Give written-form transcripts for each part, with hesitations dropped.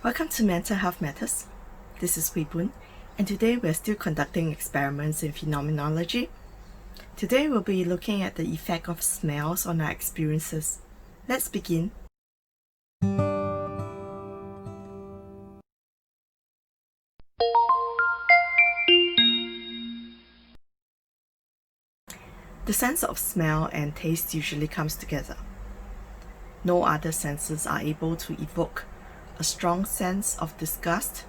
Welcome to Mental Health Matters. This is Hwee Boon, and today we're still conducting experiments in phenomenology. Today we'll be looking at the effect of smells on our experiences. Let's begin. The sense of smell and taste usually comes together. No other senses are able to evoke a strong sense of disgust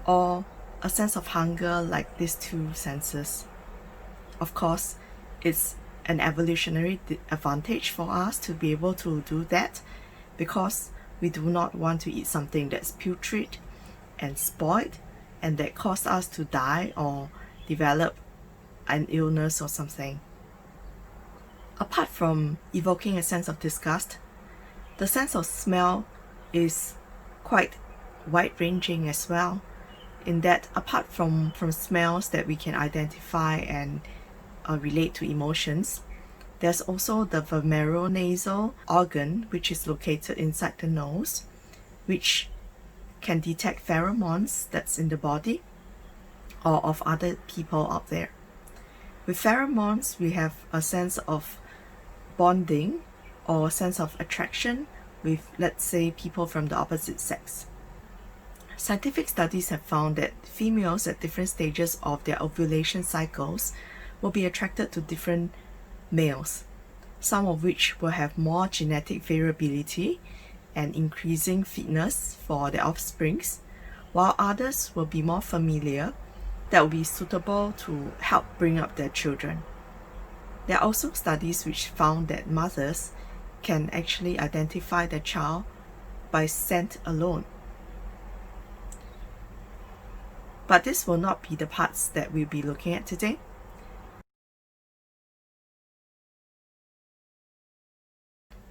or a sense of hunger like these two senses. Of course, it's an evolutionary advantage for us to be able to do that because we do not want to eat something that's putrid and spoiled and that caused us to die or develop an illness or something. Apart from evoking a sense of disgust, the sense of smell is quite wide-ranging as well, in that apart from smells that we can identify and relate to emotions, there's also the vomeronasal organ, which is located inside the nose, which can detect pheromones that's in the body or of other people out there. With pheromones, we have a sense of bonding or a sense of attraction with, let's say, people from the opposite sex. Scientific studies have found that females at different stages of their ovulation cycles will be attracted to different males, some of which will have more genetic variability and increasing fitness for their offsprings, while others will be more familiar, that will be suitable to help bring up their children. There are also studies which found that mothers can actually identify their child by scent alone. But this will not be the parts that we'll be looking at today.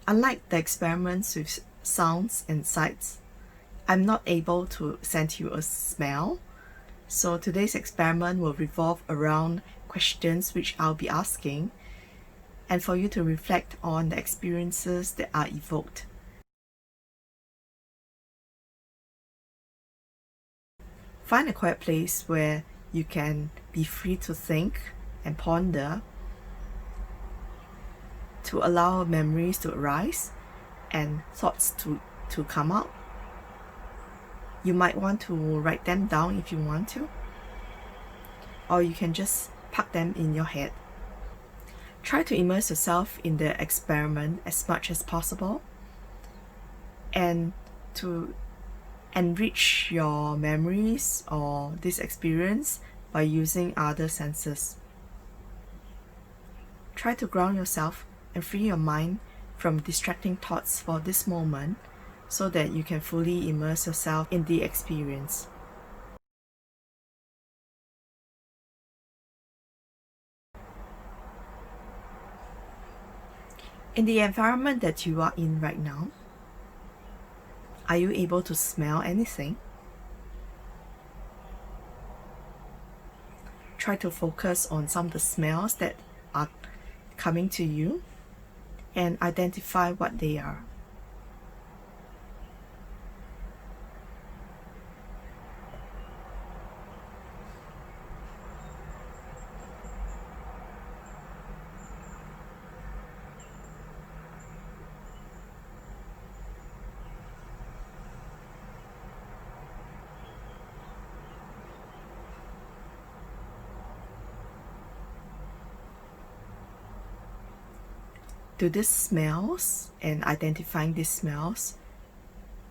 Unlike the experiments with sounds and sights, I'm not able to send you a smell. So today's experiment will revolve around questions which I'll be asking and for you to reflect on the experiences that are evoked. Find a quiet place where you can be free to think and ponder, to allow memories to arise and thoughts to come out. You might want to write them down if you want to, or you can just park them in your head. Try to immerse yourself in the experiment as much as possible and to enrich your memories or this experience by using other senses. Try to ground yourself and free your mind from distracting thoughts for this moment so that you can fully immerse yourself in the experience. In the environment that you are in right now, are you able to smell anything? Try to focus on some of the smells that are coming to you and identify what they are. Do these smells and identifying these smells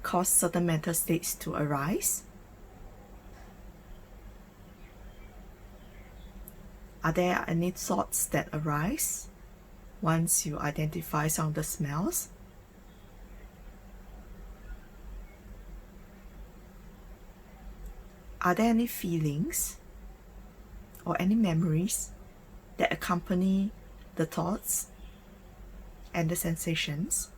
cause certain mental states to arise? Are there any thoughts that arise once you identify some of the smells? Are there any feelings or any memories that accompany the thoughts and the sensations?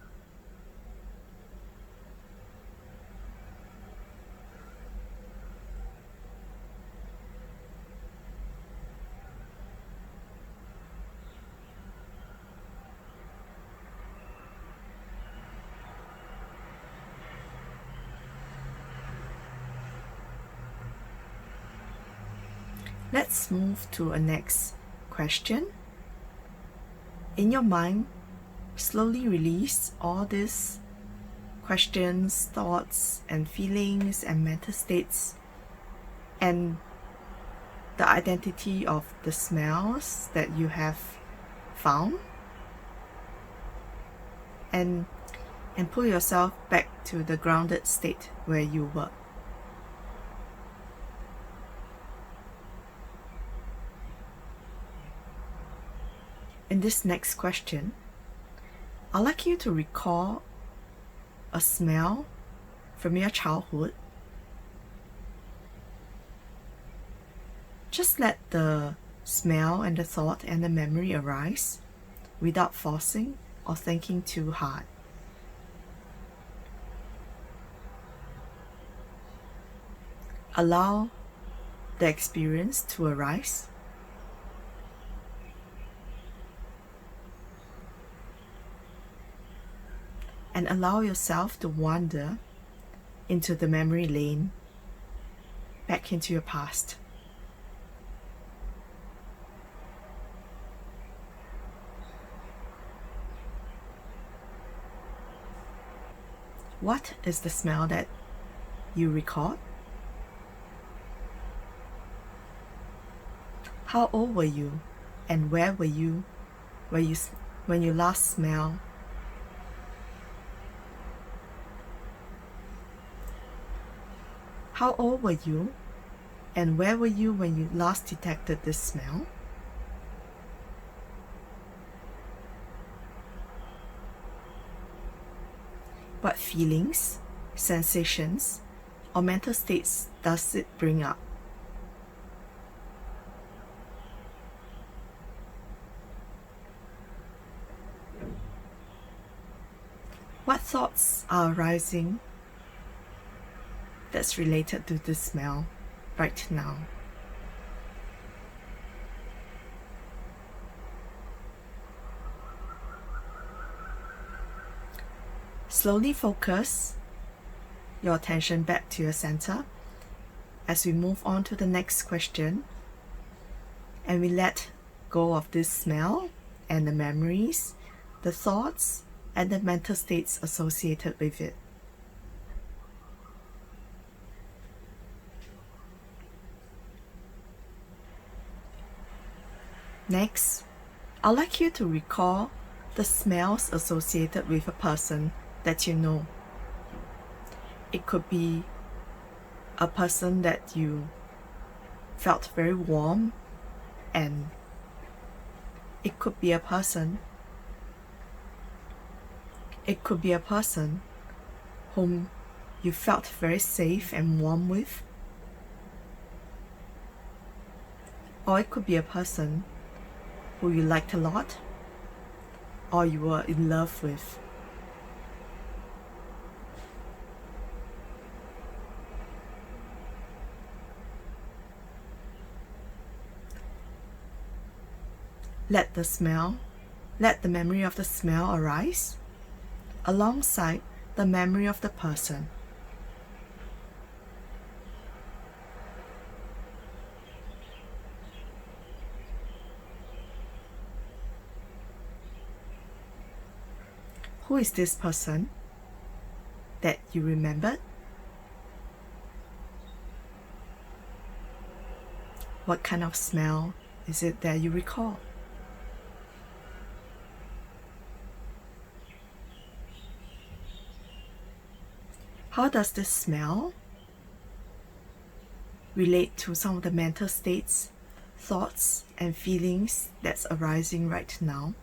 Let's move to a next question. In your mind, slowly release all these questions, thoughts, and feelings and mental states, and the identity of the smells that you have found, and pull yourself back to the grounded state where you were. In this next question, I'd like you to recall a smell from your childhood. Just let the smell and the thought and the memory arise without forcing or thinking too hard. Allow the experience to arise. And allow yourself to wander into the memory lane, back into your past. What is the smell that you recall? How old were you, and where were you when you last smelled? How old were you, and where were you when you last detected this smell? What feelings, sensations, or mental states does it bring up? What thoughts are arising that's related to this smell right now? Slowly focus your attention back to your center as we move on to the next question, and we let go of this smell and the memories, the thoughts, and the mental states associated with it. Next, I'd like you to recall the smells associated with a person that you know. It could be a person that you felt very warm, and it could be a person whom you felt very safe and warm with, or it could be a person who you liked a lot, or you were in love with. Let the memory of the smell arise alongside the memory of the person. Who is this person that you remembered? What kind of smell is it that you recall? How does this smell relate to some of the mental states, thoughts, and feelings that's arising right now?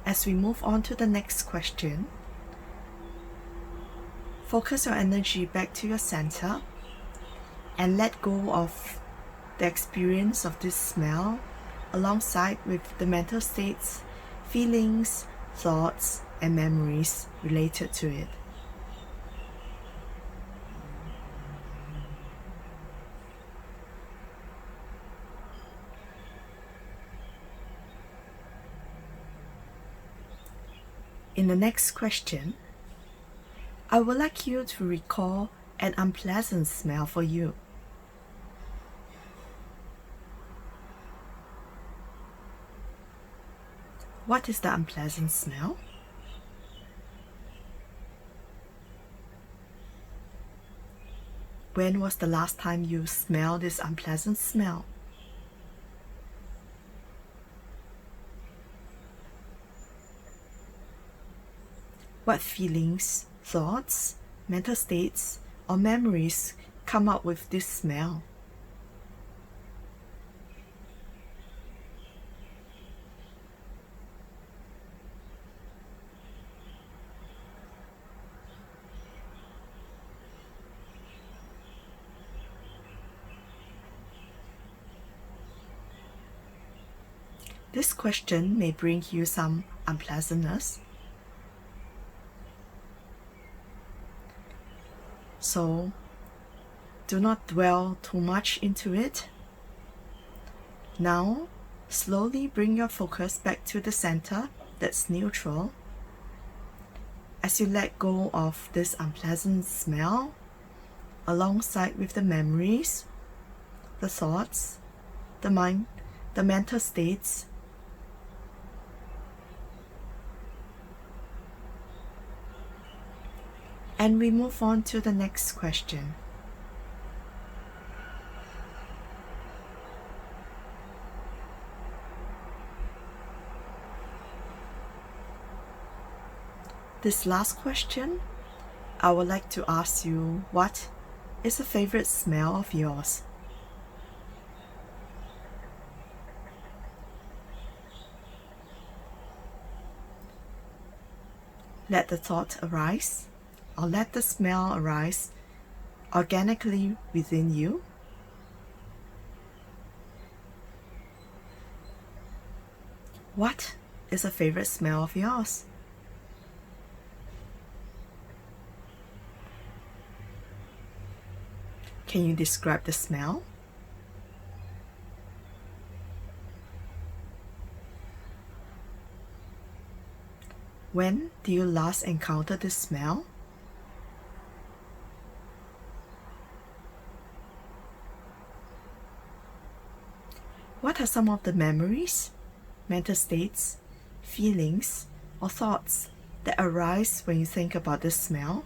As we move on to the next question, focus your energy back to your center and let go of the experience of this smell alongside with the mental states, feelings, thoughts, and memories related to it. In the next question, I would like you to recall an unpleasant smell for you. What is the unpleasant smell? When was the last time you smelled this unpleasant smell? What feelings, thoughts, mental states, or memories come up with this smell? This question may bring you some unpleasantness. So, do not dwell too much into it. Now, slowly bring your focus back to the center that's neutral. As you let go of this unpleasant smell, alongside with the memories, the thoughts, the mind, the mental states, and we move on to the next question. This last question, I would like to ask you, what is a favorite smell of yours? Let the thought arise, or let the smell arise organically within you. What is a favorite smell of yours? Can you describe the smell? When do you last encounter this smell? What are some of the memories, mental states, feelings, or thoughts that arise when you think about this smell?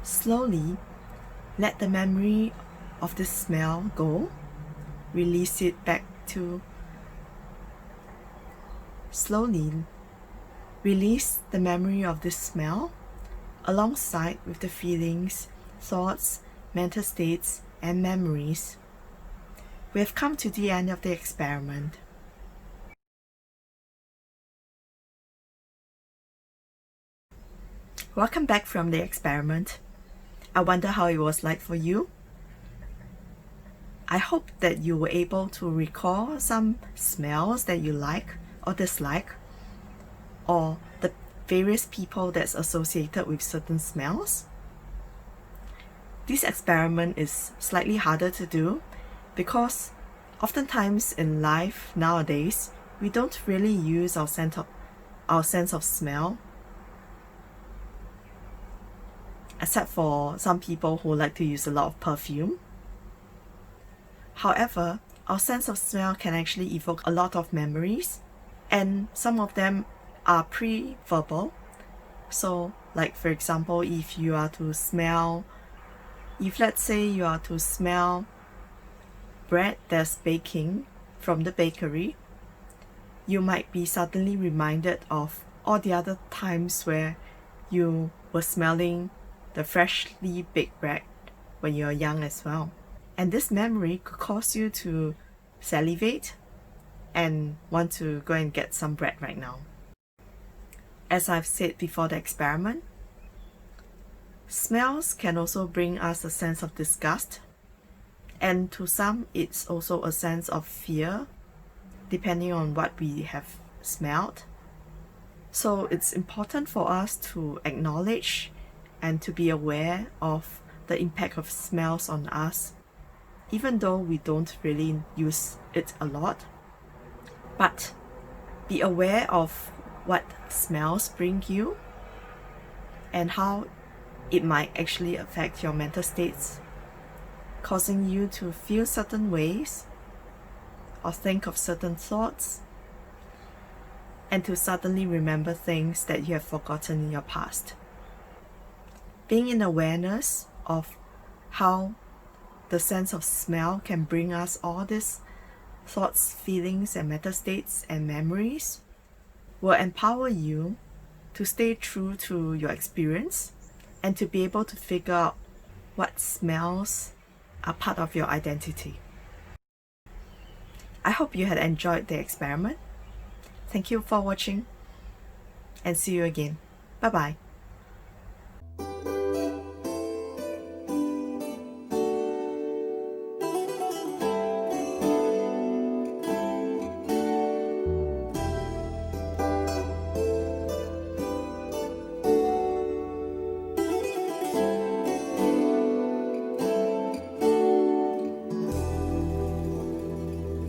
Slowly, let the memory of the smell go. Release it back to... Slowly, release the memory of this smell alongside with the feelings, thoughts, mental states, and memories. We have come to the end of the experiment. Welcome back from the experiment. I wonder how it was like for you. I hope that you were able to recall some smells that you like or dislike, or the various people that's associated with certain smells. This experiment is slightly harder to do because oftentimes in life nowadays, we don't really use our sense of smell, except for some people who like to use a lot of perfume. However, our sense of smell can actually evoke a lot of memories, and some of them are pre-verbal. So, like for example, if let's say you are to smell bread that's baking from the bakery, you might be suddenly reminded of all the other times where you were smelling the freshly baked bread when you were young as well. And this memory could cause you to salivate and want to go and get some bread right now. As I've said before the experiment, smells can also bring us a sense of disgust And to some, it's also a sense of fear, depending on what we have smelled. So it's important for us to acknowledge and to be aware of the impact of smells on us, even though we don't really use it a lot. But be aware of what smells bring you and how it might actually affect your mental states, causing you to feel certain ways or think of certain thoughts, and to suddenly remember things that you have forgotten in your past. Being in awareness of how the sense of smell can bring us all these thoughts, feelings, and mental states and memories will empower you to stay true to your experience and to be able to figure out what smells are part of your identity. I hope you had enjoyed the experiment. Thank you for watching and see you again. Bye bye.